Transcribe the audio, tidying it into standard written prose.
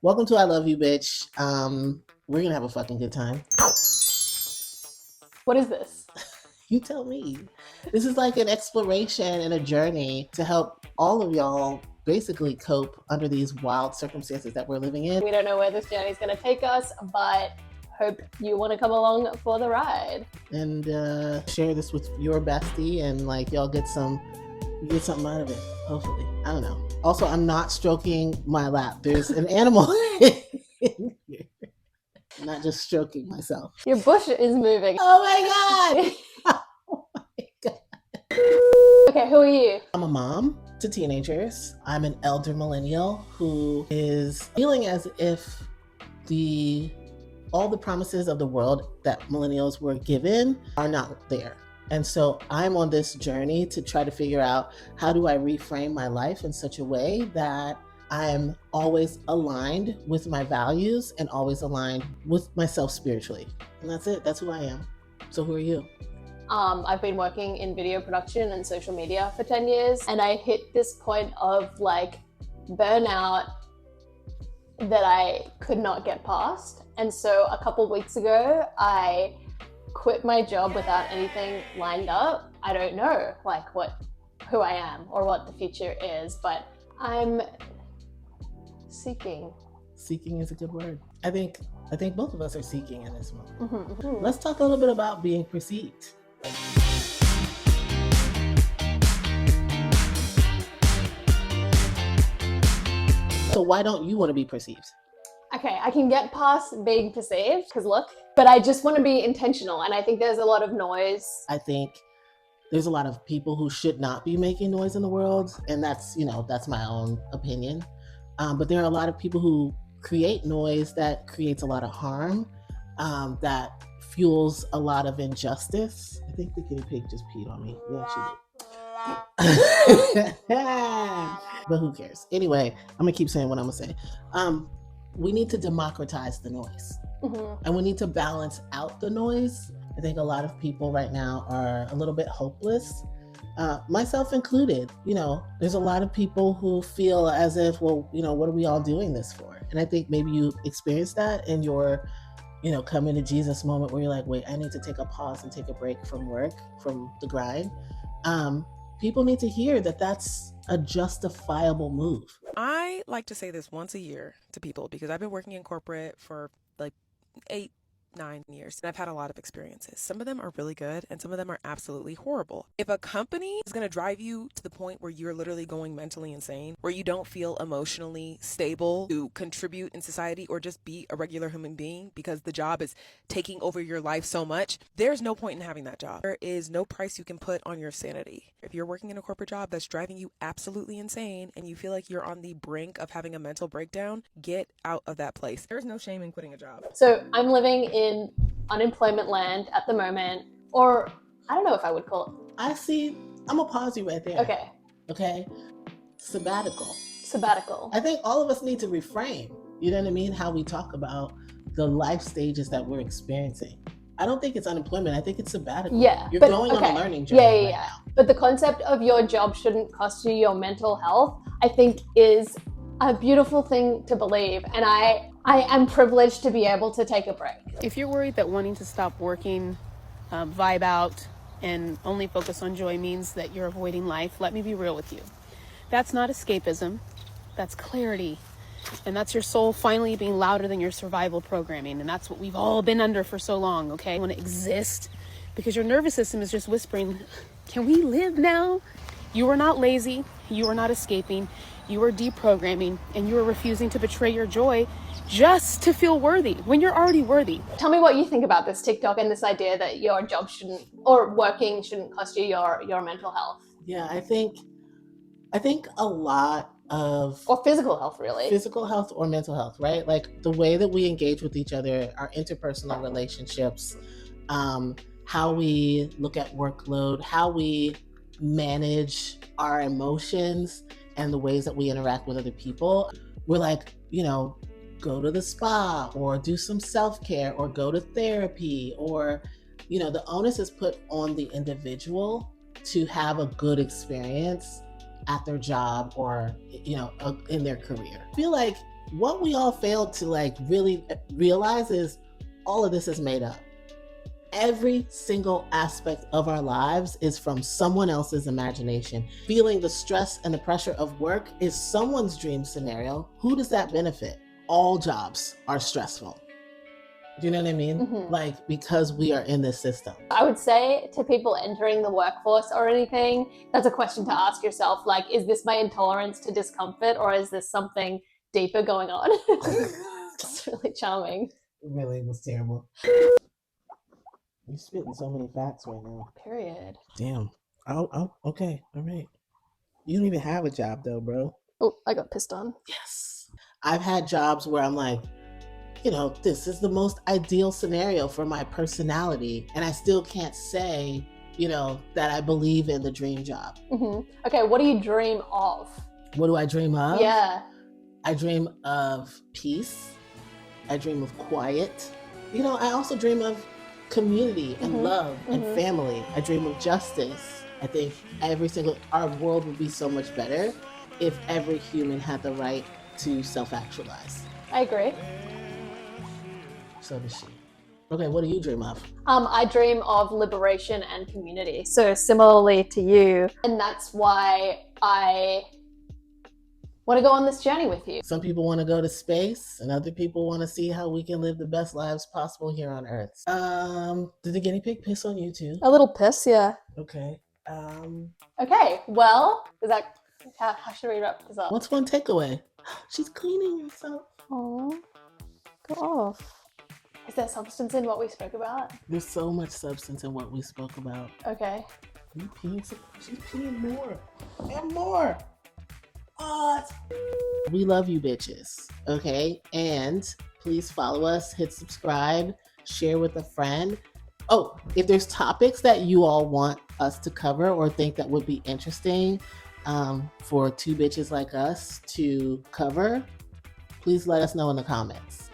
Welcome to I Love You, Bitch. We're gonna have a fucking good time. What is this? You tell me. This is like an exploration and a journey to help all of y'all basically cope under these wild circumstances that we're living in. We don't know where this journey is going to take us, but hope you want to come along for the ride. And share this with your bestie and like y'all get something out of it, hopefully. I don't know. Also, I'm not stroking my lap. There's an animal in here. I'm not just stroking myself. Your bush is moving. Oh my God. Oh my God. Okay, who are you? I'm a mom to teenagers. I'm an elder millennial who is feeling as if all the promises of the world that millennials were given are not there. And so I'm on this journey to try to figure out how do I reframe my life in such a way that I'm always aligned with my values and always aligned with myself spiritually. And that's it. That's who I am. So who are you? I've been working in video production and social media for 10 years, and I hit this point of like burnout that I could not get past. And so a couple of weeks ago, I quit my job without anything lined up. I don't know like who I am or what the future is, but I'm seeking. Seeking is a good word. I think both of us are seeking in this moment. Mm-hmm. Let's talk a little bit about being perceived. So why don't you want to be perceived? Okay, I can get past being perceived because look, but I just want to be intentional. And I think there's a lot of noise. I think there's a lot of people who should not be making noise in the world. And that's my own opinion. But there are a lot of people who create noise that creates a lot of harm, that fuels a lot of injustice. I think the guinea pig just peed on me. Yeah, she did. But who cares? Anyway, I'm gonna keep saying what I'm gonna say. We need to democratize the noise. Mm-hmm. And we need to balance out the noise. I think a lot of people right now are a little bit hopeless, myself included. There's a lot of people who feel as if, well, what are we all doing this for? And I think maybe you experienced that in your, coming to Jesus moment where you're like, wait, I need to take a pause and take a break from work, from the grind. People need to hear that that's a justifiable move. I like to say this once a year to people because I've been working in corporate for like 8-9 years, and I've had a lot of experiences. Some of them are really good and some of them are absolutely horrible. If a company is going to drive you to the point where you're literally going mentally insane, where you don't feel emotionally stable to contribute in society or just be a regular human being because the job is taking over your life so much, there's no point in having that job. There is no price you can put on your sanity. If you're working in a corporate job that's driving you absolutely insane and you feel like you're on the brink of having a mental breakdown, get out of that place. There's no shame in quitting a job. So I'm living in unemployment land at the moment, or I don't know if I would call it. I'm gonna pause you right there. Okay. Sabbatical. I think all of us need to reframe, you know what I mean? How we talk about the life stages that we're experiencing. I don't think it's unemployment. I think it's sabbatical. Yeah. You're going on a learning journey. Yeah. But the concept of your job shouldn't cost you your mental health, I think is a beautiful thing to believe. And I am privileged to be able to take a break. If you're worried that wanting to stop working, vibe out, and only focus on joy means that you're avoiding life, let me be real with you. That's not escapism. That's clarity. And that's your soul finally being louder than your survival programming. And that's what we've all been under for so long, okay? You want to exist because your nervous system is just whispering, can we live now? You are not lazy. You are not escaping. You are deprogramming, and you are refusing to betray your joy just to feel worthy when you're already worthy. Tell me what you think about this TikTok and this idea that your job working shouldn't cost you your mental health. Yeah, I think a lot of... Or physical health, really. Physical health or mental health, right? Like the way that we engage with each other, our interpersonal relationships, how we look at workload, how we manage our emotions, and the ways that we interact with other people. We're like, go to the spa or do some self-care or go to therapy, or, the onus is put on the individual to have a good experience at their job or, in their career. I feel like what we all failed to like really realize is all of this is made up. Every single aspect of our lives is from someone else's imagination. Feeling the stress and the pressure of work is someone's dream scenario. Who does that benefit? All jobs are stressful. Do you know what I mean? Mhm. Like, because we are in this system. I would say to people entering the workforce or anything, that's a question to ask yourself. Like, is this my intolerance to discomfort, or is this something deeper going on? It's really charming. It really was terrible. You're spitting so many facts right now. Period. Damn. Oh, okay. All right. You don't even have a job though, bro. Oh, I got pissed on. Yes. I've had jobs where I'm like, you know, this is the most ideal scenario for my personality. And I still can't say, you know, that I believe in the dream job. Mm-hmm. Okay, what do you dream of? What do I dream of? Yeah. I dream of peace. I dream of quiet. You know, I also dream of community and love and family. I dream of justice. I think our world would be so much better if every human had the right to self-actualize. I agree. So does she. Okay, what do you dream of? I dream of liberation and community. So similarly to you, and that's why I want to go on this journey with you. Some people want to go to space, and other people want to see how we can live the best lives possible here on Earth. Did the guinea pig piss on you too? A little piss, yeah. Okay. Okay, well, is that how should we wrap this up? What's one takeaway? She's cleaning herself. Oh, go off. Is there substance in what we spoke about? There's so much substance in what we spoke about. Okay. Are you peeing some? She's peeing more and more. We love you bitches, okay? And please follow us, hit subscribe, share with a friend. Oh, if there's topics that you all want us to cover or think that would be interesting for two bitches like us to cover, please let us know in the comments.